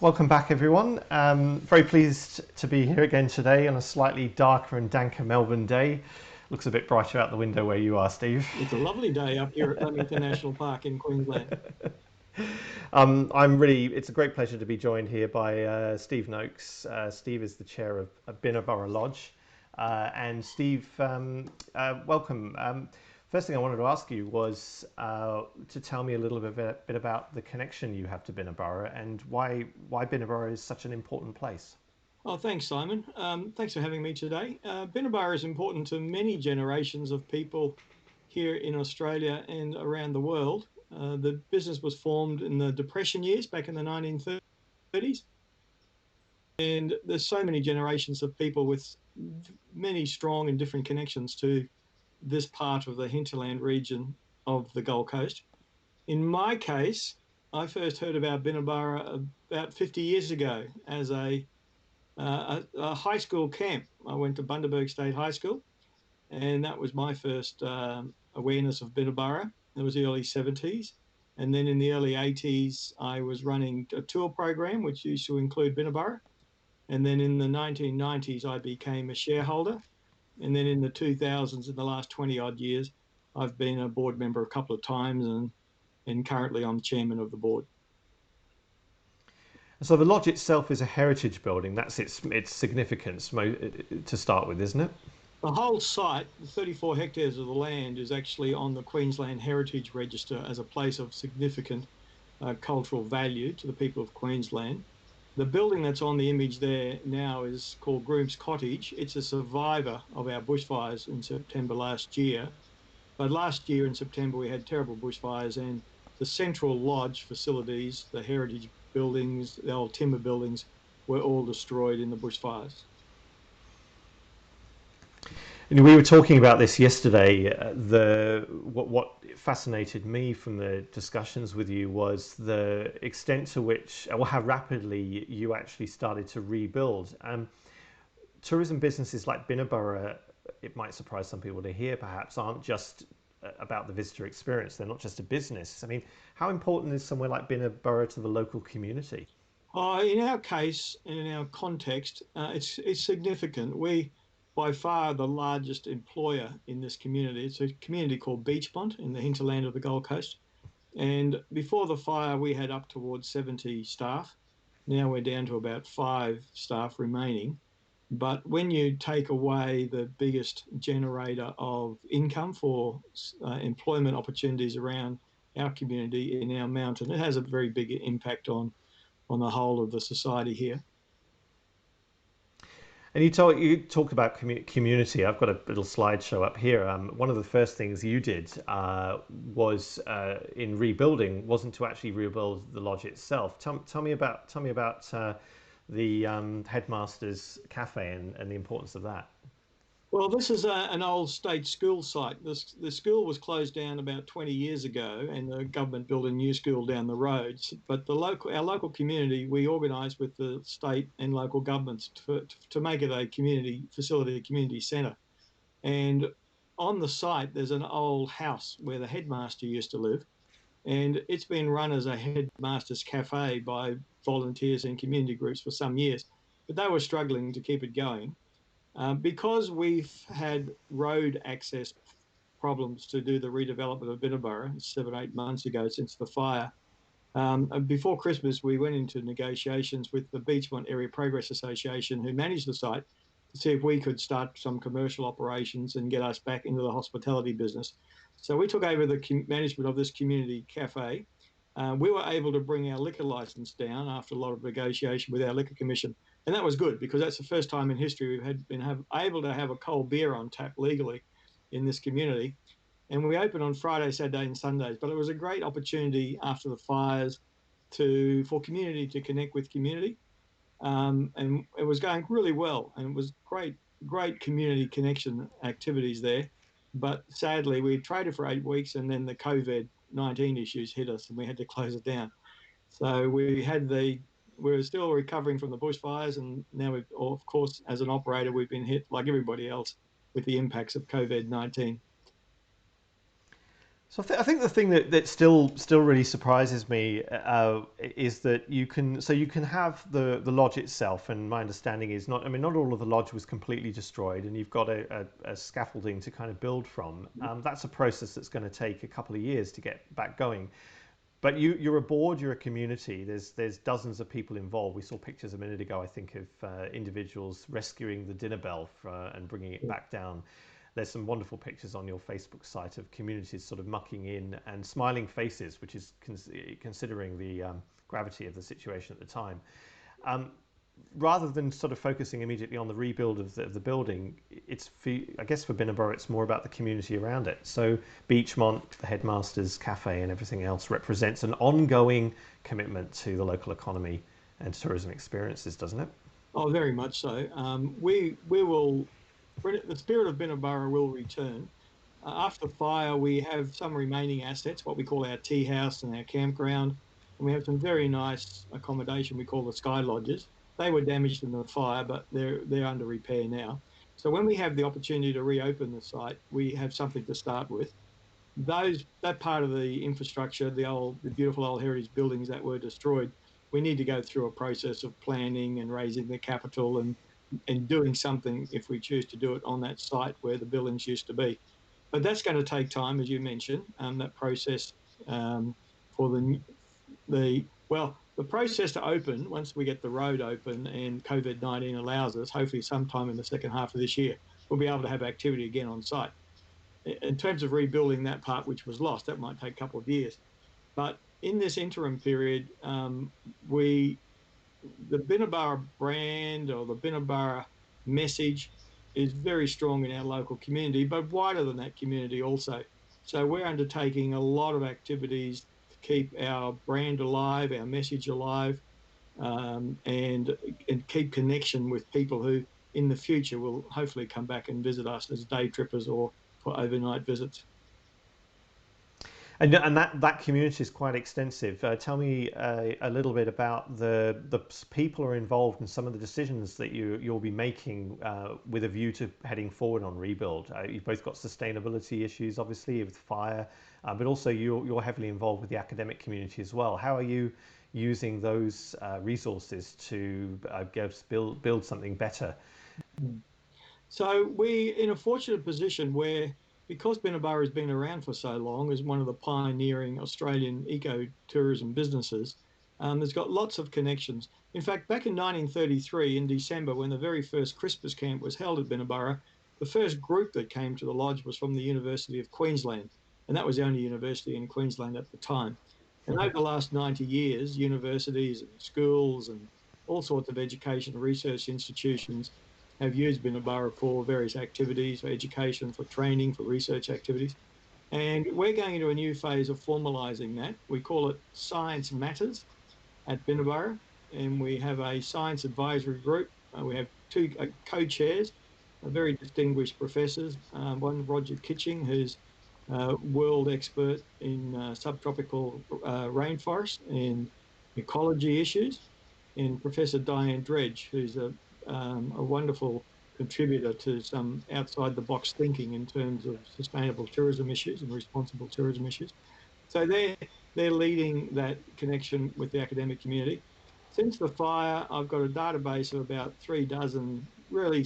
Welcome back, everyone. Very pleased to be here again today on a slightly darker and danker Melbourne day. Looks a bit brighter out the window where you are, Steve. It's a lovely day up here at Lamington National Park in Queensland. It's a great pleasure to be joined here by Steve Noakes. Steve is the chair of Binna Burra Lodge. And Steve, welcome. First thing I wanted to ask you was to tell me a little bit about the connection you have to Binna Burra and why Binna Burra is such an important place. Oh, thanks, Simon. Thanks for having me today. Binna Burra is important to many generations of people here in Australia and around the world. The business was formed in the Depression years back in the 1930s. And there's so many generations of people with many strong and different connections to this part of the hinterland region of the Gold Coast. In my case, I first heard about Binna Burra about 50 years ago as a high school camp. I went to Bundaberg State High School, and that was my first awareness of Binna Burra. It was the early 70s. And then in the early 80s, I was running a tour program, which used to include Binna Burra. And then in the 1990s, I became a shareholder. And then in the 2000s, in the last 20 odd years, I've been a board member a couple of times, and currently I'm chairman of the board. So the lodge itself is a heritage building. That's its significance to start with, isn't it? The whole site, the 34 hectares of the land, is actually on the Queensland Heritage Register as a place of significant cultural value to the people of Queensland. The building that's on the image there now is called Groom's Cottage. It's a survivor of our bushfires in September last year. But last year in September, we had terrible bushfires, and the central lodge facilities, the heritage buildings, the old timber buildings, were all destroyed in the bushfires. And we were talking about this yesterday. What fascinated me from the discussions with you was the extent to which, or how rapidly you actually started to rebuild. Tourism businesses like Binna Burra, it might surprise some people to hear, perhaps, aren't just about the visitor experience. They're not just a business. I mean, how important is somewhere like Binna Burra to the local community? In our case and in our context, it's significant. We, by far, the largest employer in this community. It's a community called Beachmont in the hinterland of the Gold Coast. And before the fire, we had up towards 70 staff. Now we're down to about 5 staff remaining. But when you take away the biggest generator of income for employment opportunities around our community in our mountain, it has a very big impact on the whole of the society here. And you talked about community. I've got a little slideshow up here. One of the first things you did was in rebuilding wasn't to actually rebuild the lodge itself. Tell me about the Headmasters Cafe and the importance of that. Well, this is an old state school site. The school was closed down about 20 years ago, and the government built a new school down the roads. But our local community, we organised with the state and local governments to make it a community facility, a community centre. And on the site, there's an old house where the headmaster used to live, and it's been run as a Headmasters Cafe by volunteers and community groups for some years. But they were struggling to keep it going. Because we've had road access problems to do the redevelopment of Binna Burra 7 or 8 months ago since the fire, before Christmas we went into negotiations with the Beachmont Area Progress Association, who managed the site, to see if we could start some commercial operations and get us back into the hospitality business. So we took over the management of this community cafe. We were able to bring our liquor license down after a lot of negotiation with our liquor commission, and that was good because that's the first time in history we've been able to have a cold beer on tap legally in this community. And we opened on Friday, Saturday, and Sundays. But it was a great opportunity after the fires for community to connect with community, and it was going really well, and it was great community connection activities there. But sadly, we traded for 8 weeks, and then the COVID-19 issues hit us, and we had to close it down. So we're still recovering from the bushfires, and now of course, as an operator, we've been hit like everybody else with the impacts of COVID-19. So I think the thing that still really surprises me is that you can have the lodge itself, and my understanding is not all of the lodge was completely destroyed, and you've got a scaffolding to kind of build from. That's a process that's going to take a couple of years to get back going. But you're a board, you're a community. There's dozens of people involved. We saw pictures a minute ago, I think, of individuals rescuing the dinner bell and bringing it back down. There's some wonderful pictures on your Facebook site of communities sort of mucking in and smiling faces, which is considering the gravity of the situation at the time. Um, Rather than sort of focusing immediately on the rebuild of the building, I guess for Binna Burra, it's more about the community around it. So Beachmont, the Headmasters Cafe, and everything else represents an ongoing commitment to the local economy and tourism experiences, doesn't it? Oh, very much so. We will, the spirit of Binna Burra will return. After the fire, we have some remaining assets, what we call our tea house and our campground. And we have some very nice accommodation we call the sky lodges. They were damaged in the fire, but they're under repair now. So when we have the opportunity to reopen the site, we have something to start with. That part of the infrastructure, the beautiful old heritage buildings that were destroyed, we need to go through a process of planning and raising the capital and doing something if we choose to do it on that site where the buildings used to be. But that's going to take time, as you mentioned. That process for the process to open once we get the road open and COVID-19 allows us, hopefully sometime in the second half of this year, we'll be able to have activity again on site. In terms of rebuilding that part which was lost, that might take a couple of years. But in this interim period, we the Binna Burra brand or the Binna Burra message is very strong in our local community, but wider than that community also. So we're undertaking a lot of activities to keep our brand alive, our message alive, and keep connection with people who in the future will hopefully come back and visit us as day trippers or for overnight visits. And that community is quite extensive. Tell me a little bit about the people who are involved in some of the decisions that you'll be making with a view to heading forward on rebuild. You've both got sustainability issues, obviously, with fire, but also you're heavily involved with the academic community as well. How are you using those resources to build something better? So we're in a fortunate position where, because Binna Burra has been around for so long as one of the pioneering Australian ecotourism businesses, has got lots of connections. In fact, back in 1933, in December, when the very first Christmas camp was held at Binna Burra, the first group that came to the lodge was from the University of Queensland, and that was the only university in Queensland at the time. And over the last 90 years, universities and schools and all sorts of education and research institutions have used Binna Burra for various activities, for education, for training, for research activities. And we're going into a new phase of formalising that. We call it Science Matters at Binna Burra, and we have a science advisory group. We have two co-chairs, very distinguished professors. One, Roger Kitching, who's a world expert in subtropical rainforest and ecology issues, and Professor Diane Dredge, who's a wonderful contributor to some outside the box thinking in terms of sustainable tourism issues and responsible tourism issues. So they're leading that connection with the academic community. Since the fire, I've got a database of about 3 dozen really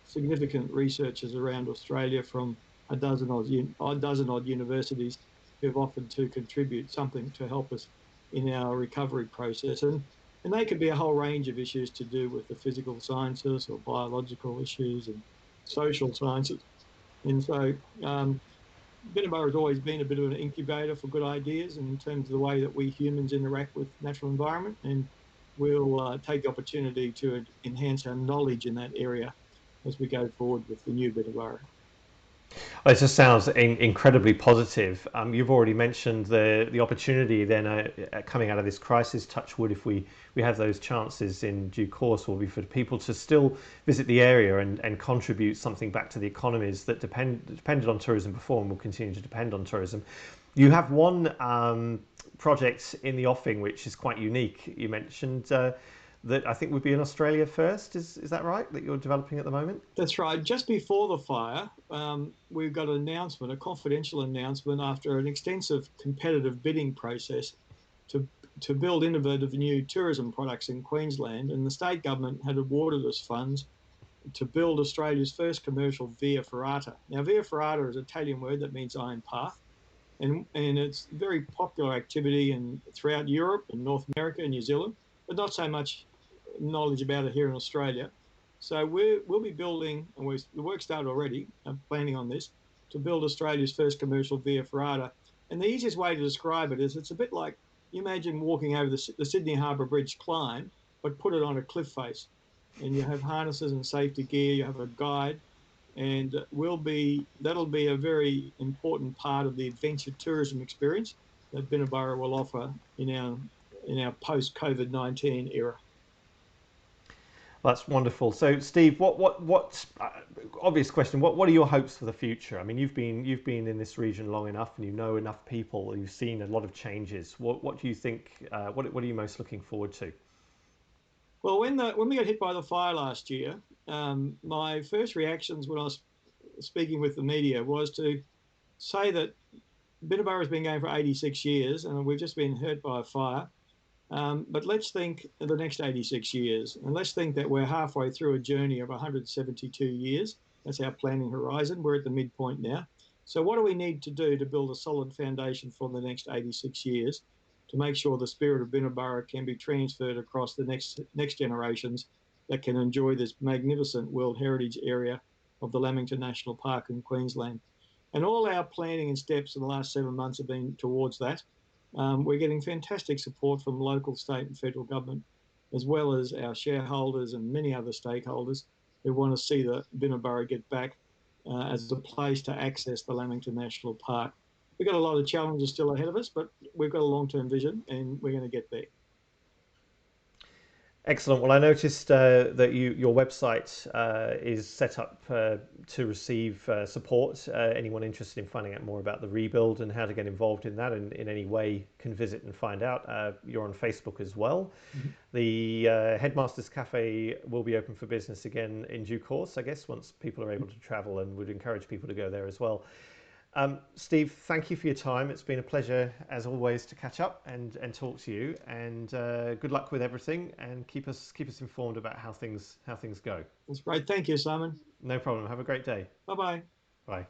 significant researchers around Australia from a dozen odd universities who've offered to contribute something to help us in our recovery process. And they could be a whole range of issues to do with the physical sciences or biological issues and social sciences. And so Binna Burra has always been a bit of an incubator for good ideas in terms of the way that we humans interact with natural environment. And we'll take the opportunity to enhance our knowledge in that area as we go forward with the new Binna Burra. Well, it just sounds incredibly positive. You've already mentioned the opportunity then coming out of this crisis. Touch wood, if we have those chances in due course, will be for people to still visit the area and contribute something back to the economies that depended on tourism before and will continue to depend on tourism. You have one project in the offing which is quite unique. You mentioned that I think would be in Australia first. Is that right? That you're developing at the moment? That's right. Just before the fire, we got an announcement, a confidential announcement, after an extensive competitive bidding process to to build innovative new tourism products in Queensland, and the state government had awarded us funds to build Australia's first commercial Via Ferrata. Now, Via Ferrata is an Italian word that means iron path, and it's a very popular activity throughout Europe and North America and New Zealand, but not so much knowledge about it here in Australia. So we'll be building, and the work started already. I'm planning on this to build Australia's first commercial Via Ferrata. And the easiest way to describe it is it's a bit like you imagine walking over the Sydney Harbour Bridge climb, but put it on a cliff face. And you have harnesses and safety gear, you have a guide, and that'll be a very important part of the adventure tourism experience that Binna Burra will offer in our post COVID-19 era. That's wonderful. So, Steve, what? Obvious question. What are your hopes for the future? I mean, you've been in this region long enough, and you know enough people. You've seen a lot of changes. What do you think? What are you most looking forward to? Well, when we got hit by the fire last year, my first reactions when I was speaking with the media was to say that Binnaburra has been going for 86 years, and we've just been hurt by a fire. But let's think of the next 86 years, and let's think that we're halfway through a journey of 172 years. That's our planning horizon. We're at the midpoint now. So, what do we need to do to build a solid foundation for the next 86 years to make sure the spirit of Binnaburra can be transferred across the next generations that can enjoy this magnificent World Heritage area of the Lamington National Park in Queensland? And all our planning and steps in the last 7 months have been towards that. We're getting fantastic support from local, state, and federal government, as well as our shareholders and many other stakeholders who want to see the Binnaburra get back as a place to access the Lamington National Park. We've got a lot of challenges still ahead of us, but we've got a long-term vision and we're going to get there. Excellent. Well, I noticed that your website is set up to receive support. Anyone interested in finding out more about the rebuild and how to get involved in that and in any way can visit and find out. You're on Facebook as well. Mm-hmm. The Headmasters Cafe will be open for business again in due course, I guess, once people are able to travel, and would encourage people to go there as well. Steve, thank you for your time. It's been a pleasure, as always, to catch up and talk to you. And good luck with everything, and keep us informed about how things go. That's great. Thank you, Simon. No problem. Have a great day. Bye-bye. Bye.